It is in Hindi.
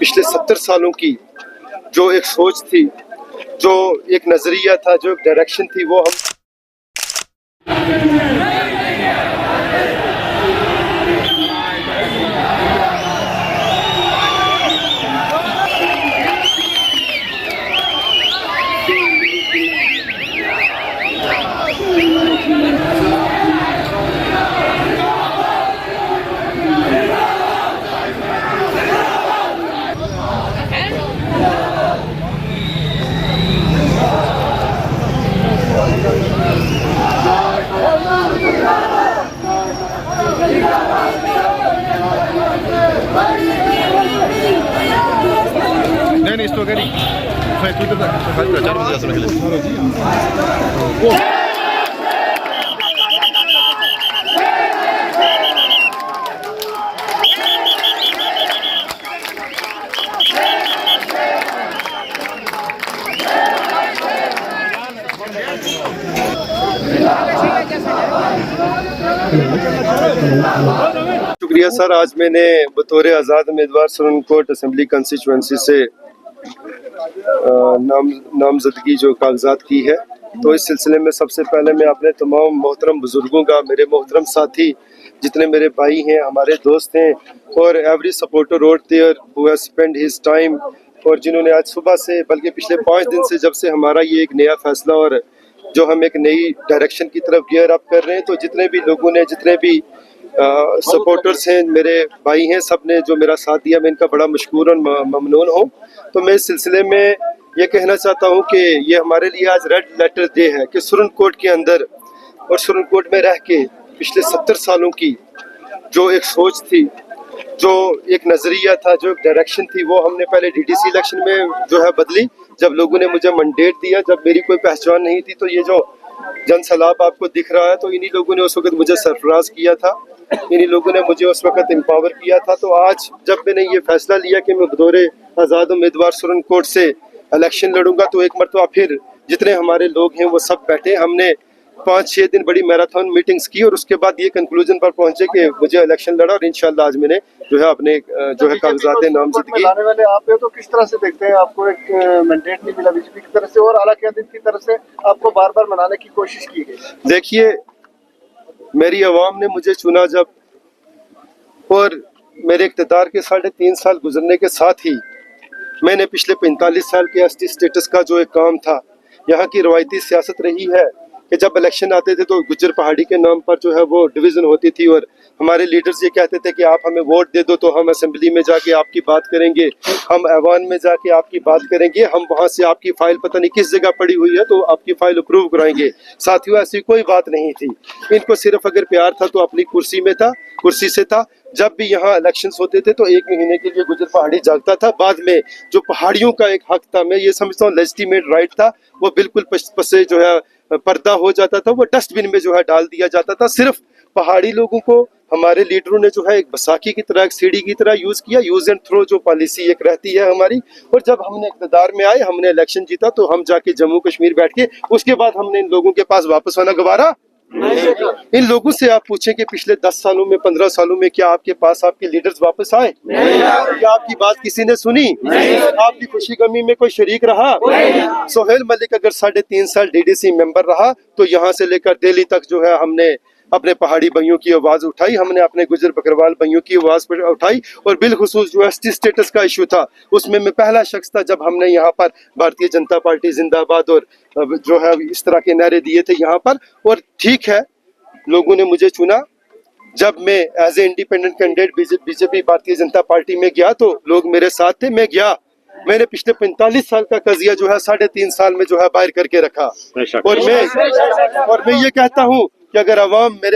पिछले 70 सालों की जो एक सोच थी, जो एक नजरिया था, जो एक डायरेक्शन थी, वो हम नहीं इसको करी तू तो प्रचार मध्ये असं शुक्रिया सर। आज मैंने बतौर आज़ाद उम्मीदवार सुरनकोट असेंबली कंस्टिट्यूंसी से नामजदगी जो कागजात की है, तो इस सिलसिले में सबसे पहले मैं अपने तमाम मोहतरम बुजुर्गों का, मेरे मोहतरम साथी जितने मेरे भाई हैं, हमारे दोस्त हैं, और every supporter out there who has spend his time, और जिन्होंने आज सुबह से, बल्कि पिछले 5 दिन से, जब से हमारा ये एक नया फैसला और जो हम एक नई डायरेक्शन की तरफ गियर अप कर रहे हैं, तो जितने भी लोगों ने, जितने भी सपोर्टर्स हैं, मेरे भाई हैं, सब ने जो मेरा साथ दिया, मैं इनका बड़ा मशकूर और ममनून हूँ। तो मैं इस सिलसिले में ये कहना चाहता हूँ कि ये हमारे लिए आज रेड लेटर डे है कि सुरनकोट के अंदर और सुरनकोट में रह के पिछले 70 सालों की जो एक सोच थी, जो एक नज़रिया था, जो एक डायरेक्शन थी, वो हमने पहले डीडीसी इलेक्शन में जो है बदली। जब लोगों ने मुझे मैंडेट दिया, जब मेरी कोई पहचान नहीं थी, तो ये जो जन सैलाब आपको दिख रहा है, तो इन्हीं लोगों ने उस वक्त मुझे सरफराज किया था, इन्हीं लोगों ने मुझे उस वक्त एम्पावर किया था। तो आज जब मैंने ये फैसला लिया कि मैं बतौर आज़ाद उम्मीदवार सुरनकोट से इलेक्शन लड़ूंगा, तो एक मरतबा फिर जितने हमारे लोग हैं वो सब बैठे, हमने 5-6 दिन बड़ी मैराथन मीटिंग्स की, और उसके बाद ये कंक्लूजन पर पहुंचे कि मुझे इलेक्शन लड़ा, और इंशाल्लाह आज मैंने जो है अपने जो है कागजात नामजदगी लाने वाले आप तो किस तरह से देखते हैं? आपको एक मैंडेट नहीं मिला बीजेपी की तरफ से, और आला क़यादत की तरफ से आपको बार बार मनाने की कोशिश की गई। देखिए, मेरी आवाम ने मुझे चुना जब, और मेरे इक़्तिदार के 3.5 साल गुजरने के साथ ही मैंने पिछले 45 साल के एसटी स्टेटस का जो एक काम था, यहाँ की रवायती सियासत रही है कि जब इलेक्शन आते थे तो गुज्जर पहाड़ी के नाम पर जो है वो डिवीज़न होती थी, और हमारे लीडर्स ये कहते थे कि आप हमें वोट दे दो तो हम असेंबली में जाके आपकी बात करेंगे, हम ऐवान में जाके आपकी बात करेंगे, हम वहाँ से आपकी फ़ाइल पता नहीं किस जगह पड़ी हुई है तो आपकी फ़ाइल अप्रूव कराएंगे। साथियों, ऐसी कोई बात नहीं थी। इनको सिर्फ अगर प्यार था तो अपनी कुर्सी से था। जब भी यहाँ इलेक्शंस होते थे तो 1 महीने के लिए गुज्जर पहाड़ी जागता था। बाद में जो पहाड़ियों का एक हक था, मैं ये समझता हूँ लेजिटिमेट राइट था, वो बिल्कुल पसे जो है पर्दा हो जाता था, वो डस्टबिन में जो है डाल दिया जाता था। सिर्फ पहाड़ी लोगों को हमारे लीडरों ने जो है एक बैसाखी की तरह, एक सीढ़ी की तरह यूज किया। यूज एंड थ्रो जो पॉलिसी एक रहती है हमारी, और जब हमने इक़्तिदार में आए, हमने इलेक्शन जीता, तो हम जाके जम्मू कश्मीर बैठ के उसके बाद हमने इन लोगों के पास वापस आना गवारा। इन लोगों से आप पूछें कि पिछले 10 सालों में, 15 सालों में क्या आपके पास आपके लीडर्स वापस आए? क्या आपकी बात किसी ने सुनी? आपकी खुशी गमी में कोई शरीक रहा? सोहेल मलिक अगर 3.5 साल डीडीसी मेंबर रहा, तो यहाँ से लेकर दिल्ली तक जो है हमने अपने पहाड़ी भाइयों की आवाज उठाई, हमने अपने गुजर बकरवाल भाइयों की आवाज उठाई, और बिलखुसूस जो एसटी स्टेटस का इशू था, उसमें मैं पहला शख्स था जब हमने यहाँ पर भारतीय जनता पार्टी जिंदाबाद और जो है इस तरह के नारे दिए थे यहाँ पर। और ठीक है, लोगों ने मुझे चुना। जब मैं as a independent candidate BJP Bharatiya Janata party में गया, तो लोग मेरे साथ थे, मैं गया। मैंने पिछले 45 साल का कजिया जो है 3.5 साल में जो है बाहर करके रखा, और मैं ये कहता हूँ कि अगर अवाम मेरे